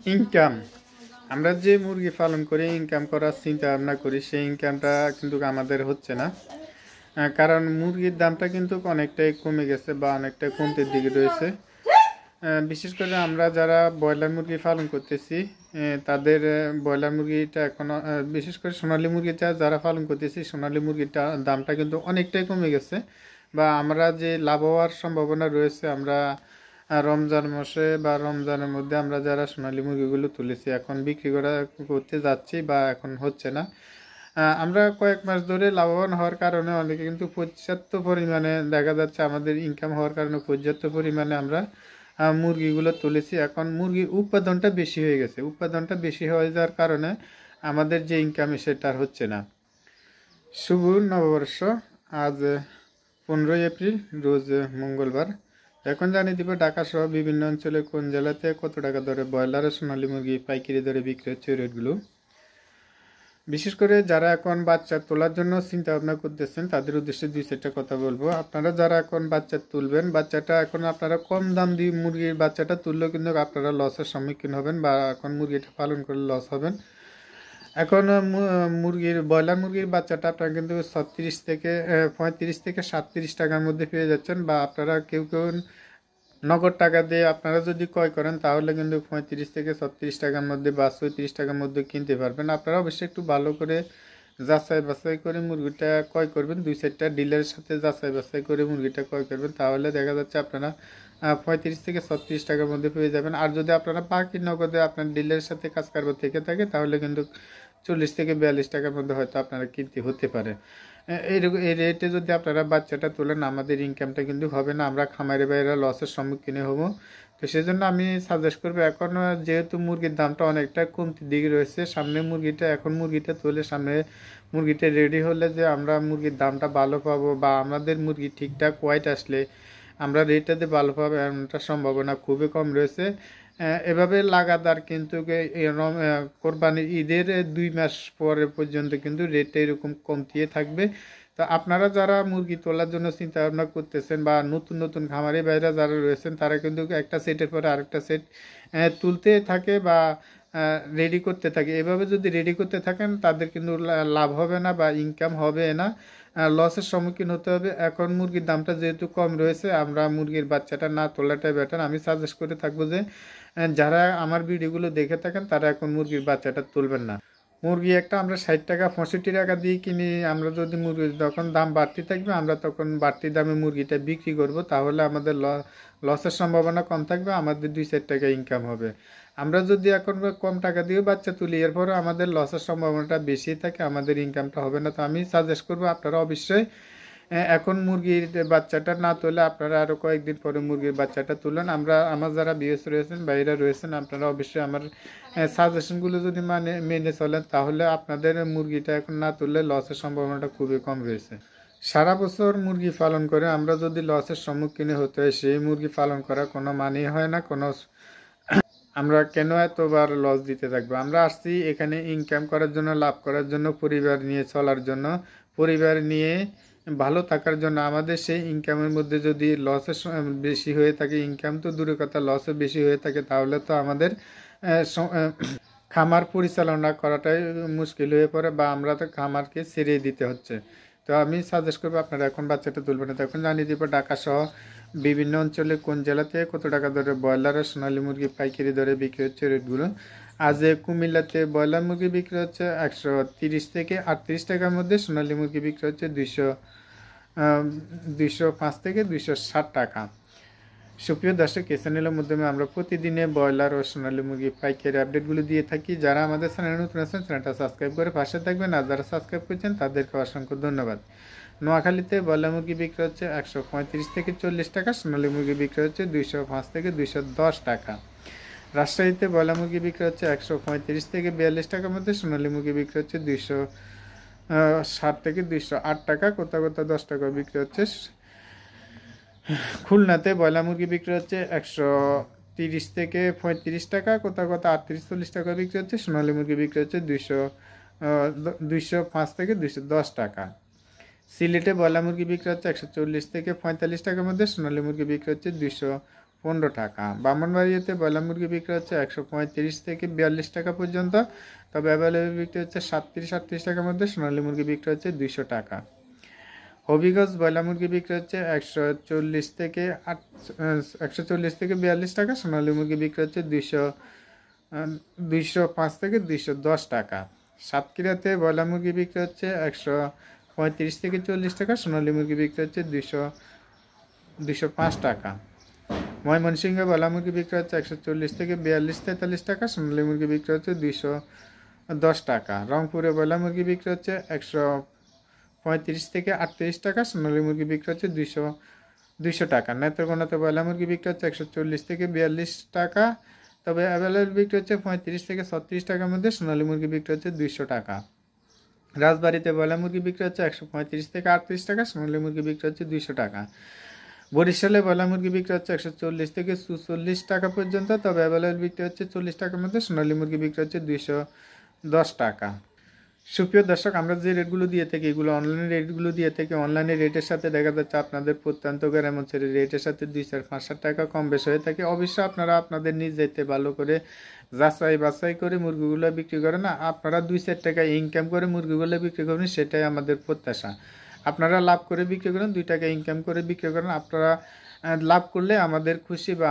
Income, আমরা যে মুরগি পালন করে ইনকাম করার চিন্তা ভাবনা করি সেই ইনকামটা কিন্তু আমাদের হচ্ছে না। কারণ মুরগির দামটা কিন্তু অনেকটাই কমে গেছে বা অনেকটা কমতির দিকে রয়েছে। বিশেষ করে আমরা যারা ব্রয়লার মুরগি পালন করতেছি তাদের ব্রয়লার মুরগিটা এখন বিশেষ করে সোনালী মুরগিটা যারা পালন করতেছি সোনালী মুরগিটা দামটা কিন্তু অনেকটাই কমে গেছে। বা আমরা যে লাভ হওয়ার সম্ভাবনা রয়েছে, আমরা রমজান মাসে বা রমজানের মধ্যে আমরা যারা সোনালী মুরগিগুলো তুলেছি এখন বিক্রি করতে যাচ্ছি বা এখন হচ্ছে না। আমরা কয়েক মাস ধরে লাভবান হওয়ার কারণে অনেকে কিন্তু পর্যাপ্ত পরিমাণে দেখা যাচ্ছে আমাদের ইনকাম হওয়ার কারণে পর্যাপ্ত পরিমাণে আমরা মুরগিগুলো তুলেছি। এখন মুরগির উৎপাদনটা বেশি হয়ে গেছে, উৎপাদনটা বেশি হয়ে যাওয়ার কারণে আমাদের যে ইনকাম সেটা আর হচ্ছে না। শুভ নববর্ষ। আজ 15 এপ্রিল, রোজ মঙ্গলবার। এখন জানিয়ে দিব ঢাকা সহ বিভিন্ন অঞ্চলে কোন জেলাতে কত টাকা দরে ব্রয়লার ও সোনালী মুরগি পাইকারি দরে বিক্রি হচ্ছে রেটগুলো। বিশেষ করে যারা এখন বাচ্চা তোলার জন্য চিন্তা ভাবনা করতেছেন তাদের উদ্দেশ্যে দুই চারটা কথা বলবো। আপনারা যারা এখন বাচ্চা তুলবেন, বাচ্চাটা এখন আপনারা কম দাম দিয়ে মুরগির বাচ্চাটা তুললেও কিন্তু আপনারা লসের সম্মুখীন হবেন বা এখন মুরগিটা পালন করে লস হবেন। এখন মুরগির ব্রয়লার মুরগির বাচ্চাটা আপনারা কিন্তু 36 থেকে 35 থেকে 37 টাকার মধ্যে পেয়ে যাচ্ছেন। বা আপনারা কেউ কেউ নগদ টাকা দিয়ে আপনারা যদি ক্রয় করেন তাহলে কিন্তু 35 থেকে 36 টাকার মধ্যে বা 34 টাকার মধ্যে কিনতে পারবেন। আপনারা অবশ্যই একটু ভালো করে যাচাই বাছাই করে মুরগিটা ক্রয় করবেন, দুই চারটা ডিলারের সাথে যাচাই বাছাই করে মুরগিটা ক্রয় করবেন, তাহলে দেখা যাচ্ছে আপনারা 35 থেকে 36 টাকার মধ্যে পেয়ে যাবেন। আর যদি আপনারা বাকি নগদে আপনার ডিলারের সাথে কাজ কারবার থেকে থাকে তাহলে কিন্তু 40 থেকে 42 টাকার মধ্যে হয়তো আপনারা কিনতে হতে পারে। এই রেটে যদি আপনারা বাচ্চাটা তোলেন আমাদের ইনকামটা কিন্তু হবে না, আমরা খামারে বাইরে লসের সম্মুখীন হব। তো সেজন্য আমি সাজেস্ট করবো, এখন যেহেতু মুরগির দামটা অনেকটা কমতির দিকে রয়েছে, সামনে মুরগিটা তোলে সামনে মুরগিটা রেডি হলে যে আমরা মুরগির দামটা ভালো পাবো বা আমাদের মুরগি ঠিকঠাক ওয়াইট আসলে আমরা রেটটাতে ভালো পাবো এমনটা সম্ভাবনা খুবই কম রয়েছে। এভাবে লাগাতার কিন্তু কোরবানির ঈদের 2 মাস পরে পর্যন্ত কিন্তু রেটটা এরকম কমতিয়ে থাকবে। তো আপনারা যারা মুরগি তোলার জন্য চিন্তা ভাবনা করতেছেন বা নতুন নতুন খামারি ভাইরা যারা রয়েছেন তারা কিন্তু একটা সেটের পরে আরেকটা সেট তুলতে থাকে বা রেডি করতে থাকে। এভাবে যদি রেডি করতে থাকেন তাদের কিন্তু লাভ হবে না বা ইনকাম হবে না, লসের সম্মুখীন হতে হবে। এখন মুরগির দামটা যেহেতু কম রয়েছে আমরা মুরগির বাচ্চাটা না তোলাটাই বেটার। আমি সাজেস্ট করে থাকবো যে যারা আমার ভিডিওগুলো দেখে থাকেন তারা এখন মুরগির বাচ্চাটা তুলবেন না। মুরগি একটা আমরা 60 টাকা 65 টাকা দিয়ে কিনি, আমরা যদি মুরগি যখন দাম বাড়তি থাকবে আমরা তখন বাড়তি দামে মুরগিটা বিক্রি করব, তাহলে আমাদের লসের সম্ভাবনা কম থাকবে, আমাদের 2-4 টাকা ইনকাম হবে। আমরা যদি এখন কম টাকা দিয়ে বাচ্চা তুলি এরপরে আমাদের লসের সম্ভাবনাটা বেশি থাকে, আমাদের ইনকামটা হবে না। তো আমি সাজেস্ট করবো আপনারা অবশ্যই এখন মুরগির বাচ্চাটা না তুলে আপনারা আরও কয়েকদিন পরে মুরগির বাচ্চাটা তুলেন। আমার যারা বিএস রয়েছেন বাইরে রয়েছেন আপনারা অবশ্যই আমার সাজেশনগুলো যদি মেনে চলেন তাহলে আপনাদের মুরগিটা এখন না তুললে লসের সম্ভাবনাটা খুবই কম রয়েছে। সারা বছর মুরগি পালন করে আমরা যদি লসের সম্মুখীন হতে হয় সেই মুরগি পালন করা কোনো মানেই হয় না। আমরা কেন এতবার লস দিতে থাকবো? আমরা আসছি এখানে ইনকাম করার জন্য, লাভ করার জন্য, পরিবার নিয়ে চলার জন্য, পরিবার নিয়ে ভালো থাকার জন্য। আমাদের সেই ইনকামের মধ্যে যদি লসের বেশি হয়ে থাকে, ইনকাম তো দূরের কথা লসও বেশি হয়ে থাকে, তাহলে তো আমাদের খামার পরিচালনা করাটাই মুশকিল হয়ে পড়ে বা আমরা তো খামারকে ছেড়ে দিতে হচ্ছে। তো আমি সাজেস্ট করবো আপনারা এখন বাচ্চাটা তুলবেন না। তখন জানিয়ে দিব ঢাকা সহ বিভিন্ন অঞ্চলে কোন জেলাতে কত টাকা দরে ব্রয়লার আর সোনালী মুরগি পাইকারি দরে বিক্রি হচ্ছে রেটগুলো। আজ কুমিল্লাতে ব্রয়লার মুরগি বিক্রি হচ্ছে 130 থেকে 38 টাকার মধ্যে, সোনালী মুরগি বিক্রি হচ্ছে 205 থেকে 260 টাকা। সুপ্রিয় দর্শক, এই চ্যানেলের মাধ্যমে আমরা প্রতিদিনে ব্রয়লার ও সোনালী মুরগি পাইকারি আপডেটগুলো দিয়ে থাকি। যারা আমাদের চ্যানেলে নতুন আছেন চ্যানেলটা সাবস্ক্রাইব করে পাশে থাকবেন, আর যারা সাবস্ক্রাইব করছেন তাদেরকে অসংখ্য ধন্যবাদ। নোয়াখালীতে ব্রয়লার মুরগি বিক্রি হচ্ছে 135 থেকে 40 টাকা, সোনালী মুরগি বিক্রি হচ্ছে 205 থেকে 210 টাকা। রাজশাহীতে ব্রয়লার মুরগি বিক্রি হচ্ছে 135 থেকে 42 টাকার মধ্যে, সোনালী মুরগি বিক্রি হচ্ছে 260 থেকে 208 টাকা, কোথাও কোথাও 10 টাকা বিক্রি হচ্ছে। খুলনাতে ব্রয়লার মুরগি বিক্রি হচ্ছে 130 থেকে 35 টাকা, কোথাও কোথাও 38-40 টাকা বিক্রি হচ্ছে। সোনালী মুরগি বিক্রি হচ্ছে 205 থেকে 210 টাকা। সিলেটে ব্রয়লার মুরগি বিক্রি হচ্ছে 140 থেকে 45 টাকার মধ্যে, সোনালী মুরগি বিক্রি হচ্ছে 15 টাকা। ব্রাহ্মণবাড়িয়াতে ব্রয়লার মুরগি বিক্রি হচ্ছে 135 থেকে 42 টাকা পর্যন্ত, তবে অ্যাভেলেবল বিক্রি হচ্ছে 37-38 টাকার মধ্যে। সোনালী মুরগি বিক্রি হচ্ছে 200 টাকা। হবিগঞ্জ ব্রয়লার মুরগি বিক্রি হচ্ছে 140 থেকে 42 টাকা। সোনালী মুরগি বিক্রি হচ্ছে 205 থেকে 210 টাকা। সাতক্ষীরাতে ব্রয়লার মুরগি বিক্রি হচ্ছে 135 থেকে 40 টাকা। সোনালী মুরগি বিক্রি হচ্ছে 205 টাকা। ময়মনসিংহে ব্রয়লার মুরগি বিক্রি হচ্ছে 140 থেকে 42-43 টাকা। সোনালী মুরগি বিক্রি হচ্ছে 210 টাকা। রংপুরে ব্রয়লার মুরগি বিক্রি হচ্ছে 135 থেকে 38 টাকা। সোনালী মুরগি বিক্রি হচ্ছে 200 টাকা। নেত্রকোনাতে ব্রয়লার মুরগি বিক্রি হচ্ছে 140 থেকে 42 টাকা, তবে অ্যাভেলেবল বিক্রি হচ্ছে 35 থেকে 36 টাকার মধ্যে। সোনালী মুরগি বিক্রি হচ্ছে 200 টাকা। রাজবাড়িতে ব্রয়লার মুরগি বিক্রি হচ্ছে 135 থেকে 38 টাকা। সোনালী মুরগি বিক্রি হচ্ছে 200 টাকা। বরিশালে ব্রয়লার মুরগি বিক্রি হচ্ছে 140 থেকে 44 টাকা পর্যন্ত, তবে অ্যাভেলেবল বিক্রি হচ্ছে 40 টাকার মধ্যে। সোনালী মুরগি বিক্রি হচ্ছে 210 টাকা। সুপ্রিয় দর্শক, আমরা যে রেটগুলো দিয়ে থাকি এগুলো অনলাইনে রেটগুলো দিয়ে থাকি। অনলাইনে রেটের সাথে দেখা যাচ্ছে আপনাদের প্রত্যন্ত গ্রাম অঞ্চলের রেটের সাথে 2-4-5 টাকা কম বেশি হয়ে থাকে। অবশ্যই আপনারা আপনাদের নিজ দায়িত্বে ভালো করে যাচাই বাছাই করে মুরগিগুলো বিক্রি করেন। আপনারা 2-4 টাকা ইনকাম করে মুরগিগুলো বিক্রি করবেন, সেটাই আমাদের প্রত্যাশা। আপনারা লাভ করে বিক্রি করেন, 2 টাকা ইনকাম করে বিক্রি করেন। আপনারা লাভ করলে আমাদের খুশি, বা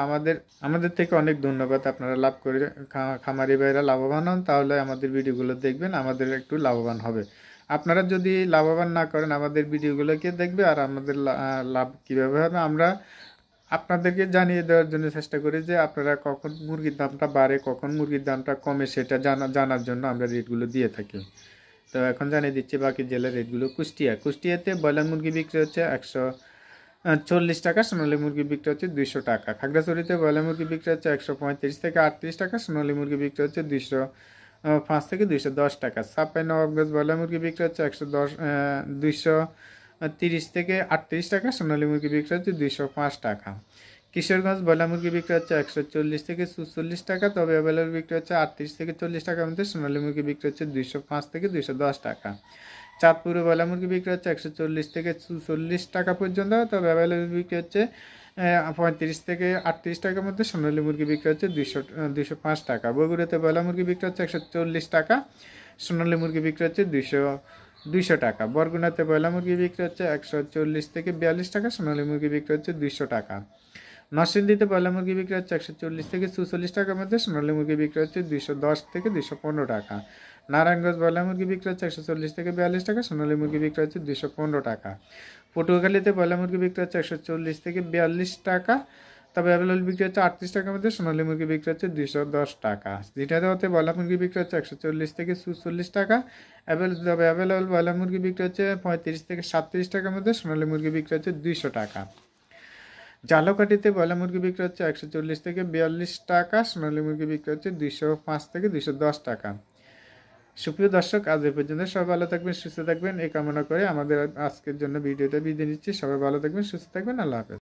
আমাদের থেকে অনেক ধন্যবাদ। আপনারা লাভ করে খামারি ভাইরা লাভবান হন, তাহলে আমাদের ভিডিওগুলো দেখবেন, আমাদের একটু লাভবান হবে। আপনারা যদি লাভবান না করেন, আমাদের ভিডিওগুলোকে দেখবে আর আমাদের লাভ কীভাবে হবে আমরা আপনাদেরকে জানিয়ে দেওয়ার জন্য চেষ্টা করি যে আপনারা কখন মুরগির দামটা বাড়ে, কখন মুরগির দামটা কমে, সেটা জানার জন্য আমরা রেটগুলো দিয়ে থাকি। তো এখন জানিয়ে দিচ্ছি বাকি জেলার রেটগুলো। কুষ্টিয়াতে ব্রয়লার মুরগি বিক্রি হচ্ছে 140 টাকা। সোনালী মুরগি বিক্রি হচ্ছে 200 টাকা। খাগড়াছড়িতে ব্রয়লার মুরগি বিক্রি হচ্ছে 135 থেকে 38 টাকা। সোনালী মুরগি বিক্রি হচ্ছে 205 থেকে 210 টাকা। চাঁপাইনবাবগঞ্জ ব্রয়লার মুরগি বিক্রি হচ্ছে 230 থেকে 38 টাকা। সোনালী মুরগি বিক্রি হচ্ছে 205 টাকা। কিশোরগঞ্জ ব্রয়লার মুরগি বিক্রি হচ্ছে 140 থেকে 44 টাকা, তবে অ্যাভেলেবল বিক্রি হচ্ছে 38 থেকে 40 টাকার মধ্যে। সোনালী মুরগি বিক্রি হচ্ছে 205 থেকে 210 টাকা। চাঁদপুরে ব্রয়লার মুরগি বিক্রি হচ্ছে 140 থেকে 44 টাকা পর্যন্ত, তবে অ্যাভেলেবল বিক্রি হচ্ছে 35 থেকে 38 টাকার মধ্যে। সোনালী মুরগি বিক্রি হচ্ছে 205 টাকা। বগুড়াতে ব্রয়লার মুরগি বিক্রি হচ্ছে 140 টাকা। সোনালী মুরগি বিক্রি হচ্ছে 200 টাকা। বরগুনাতে ব্রয়লার মুরগি বিক্রি হচ্ছে 140 থেকে 42 টাকা। সোনালী মুরগি বিক্রি হচ্ছে 200 টাকা। নরসিংদীতে ব্রয়লার মুরগি বিক্রি হচ্ছে 140 থেকে 44 টাকার মধ্যে। সোনালী মুরগি বিক্রি হচ্ছে 210 থেকে 215 টাকা। নারায়ণগঞ্জ ব্রয়লার মুরগি বিক্রি হচ্ছে 140 থেকে 42 টাকা। সোনালী মুরগি বিক্রি হচ্ছে 215 টাকা। পটুয়াখালীতে ব্রয়লার মুরগি বিক্রি হচ্ছে 140 থেকে 42 টাকা, তবে অ্যাভেলেবল বিক্রি হচ্ছে 38 টাকার মধ্যে। সোনালী মুরগি বিক্রি হচ্ছে 210 টাকা। ঝিনাইদহতে ব্রয়লার মুরগি বিক্রি হচ্ছে 140 থেকে 44 টাকা। তবে অ্যাভেলেবল ব্রয়লার মুরগি বিক্রি হচ্ছে 35 থেকে 37 টাকার মধ্যে। সোনালী মুরগি বিক্রি হচ্ছে 200 টাকা। ঝালকাঠিতে ব্রয়লার মুরগি বিক্রি হচ্ছে 140 থেকে 42 টাকা। সোনালী মুরগি বিক্রি হচ্ছে 205 থেকে 210 টাকা। সুপ্রিয় দর্শক, আজ এ পর্যন্ত। সবাই ভালো থাকবেন, সুস্থ থাকবেন এই কামনা করে আমাদের আজকের জন্য ভিডিওটা বিদায় নিচ্ছি। সবাই ভালো থাকবেন, সুস্থ থাকবেন। আল্লাহ হাফেজ।